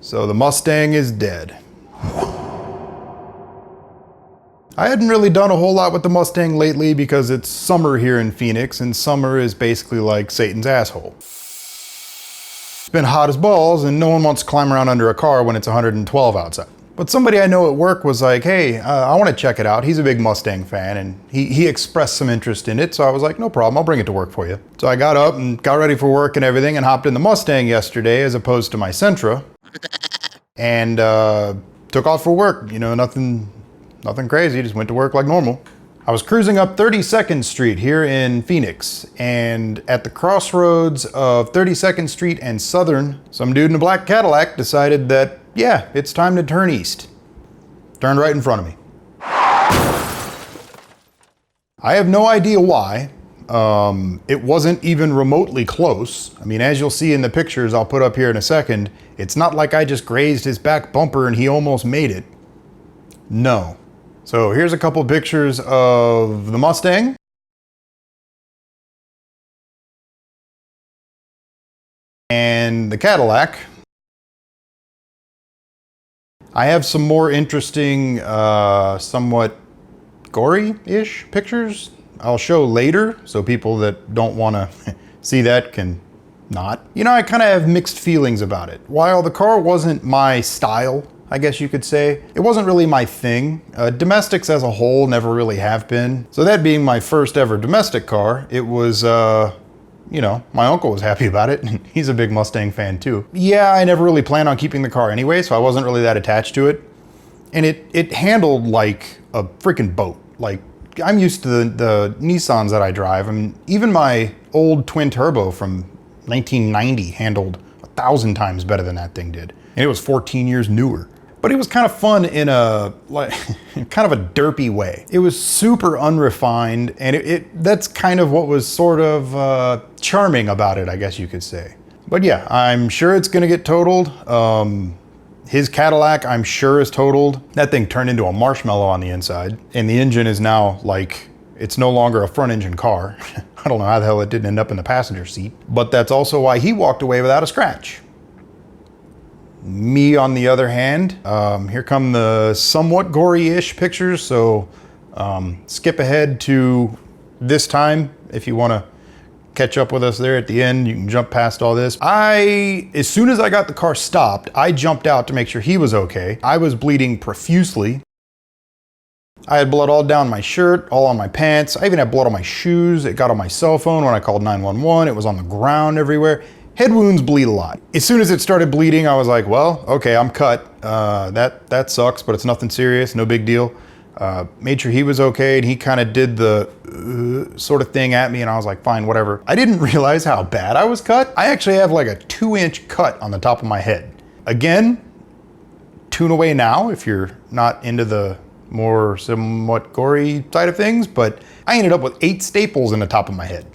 So the Mustang is dead. I hadn't really done a whole lot with the Mustang lately because it's summer here in Phoenix, and summer is basically like Satan's asshole. It's been hot as balls and no one wants to climb around under a car when it's 112 outside. But somebody I know at work was like, hey, I want to check it out. He's a big Mustang fan and he expressed some interest in it. So I was like, no problem, I'll bring it to work for you. So I got up and got ready for work and everything and hopped in the Mustang yesterday as opposed to my Sentra. And took off for work. You know, nothing crazy, just went to work like normal. I was cruising up 32nd Street here in Phoenix, and at the crossroads of 32nd Street and Southern, some dude in a black Cadillac decided that, yeah, it's time to turn east. Turned right in front of me. I have no idea why. It wasn't even remotely close. I mean, as you'll see in the pictures I'll put up here in a second, it's not like I just grazed his back bumper and he almost made it. No. So here's a couple pictures of the Mustang. And the Cadillac. I have some more interesting, somewhat gory-ish pictures I'll show later, so people that don't want to see that can not. You know, I kind of have mixed feelings about it. While the car wasn't my style, I guess you could say, it wasn't really my thing. Domestics as a whole never really have been. So that being my first ever domestic car, it was, you know, my uncle was happy about it. He's a big Mustang fan too. Yeah, I never really planned on keeping the car anyway, so I wasn't really that attached to it. And it handled like a freaking boat. Like, I'm used to the Nissans that I drive. I mean, even my old twin turbo from 1990 handled 1,000 times better than that thing did. And it was 14 years newer. But it was kind of fun in a, like, kind of a derpy way. It was super unrefined, and that's kind of what was sort of charming about it, I guess you could say. But yeah, I'm sure it's gonna get totaled. His Cadillac, I'm sure, is totaled. That thing turned into a marshmallow on the inside, and the engine is now like, it's no longer a front engine car. I don't know how the hell it didn't end up in the passenger seat, but that's also why he walked away without a scratch. Me, on the other hand, here come the somewhat gory-ish pictures, so skip ahead to this time if you want to catch up with us there at the end. You can jump past all this. As soon as I got the car stopped, I jumped out to make sure he was okay. I was bleeding profusely. I had blood all down my shirt, all on my pants. I even had blood on my shoes. It got on my cell phone when I called 911. It was on the ground everywhere. Head wounds bleed a lot. As soon as it started bleeding, I was like, well, okay, I'm cut. That sucks, but it's nothing serious, no big deal. Made sure he was okay, and he kind of did the sort of thing at me, and I was like, fine, whatever. I didn't realize how bad I was cut. I actually have like a 2-inch cut on the top of my head. Again, tune away now if you're not into the more somewhat gory side of things, but I ended up with 8 staples in the top of my head.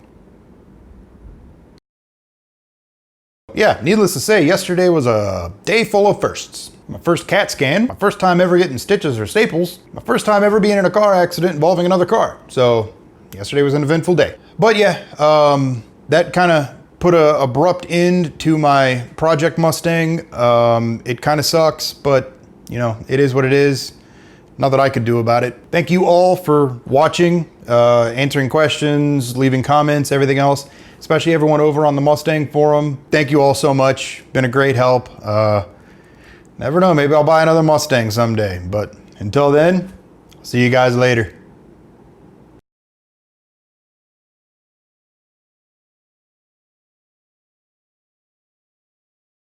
Yeah, needless to say, yesterday was a day full of firsts. My first CAT scan, my first time ever getting stitches or staples, my first time ever being in a car accident involving another car. So yesterday was an eventful day. But yeah, that kind of put an abrupt end to my Project Mustang. It kind of sucks, but you know, it is what it is. Not that I could do about it. Thank you all for watching, answering questions, leaving comments, everything else. Especially everyone over on the Mustang forum. Thank you all so much. Been a great help. Never know, maybe I'll buy another Mustang someday. But until then, see you guys later.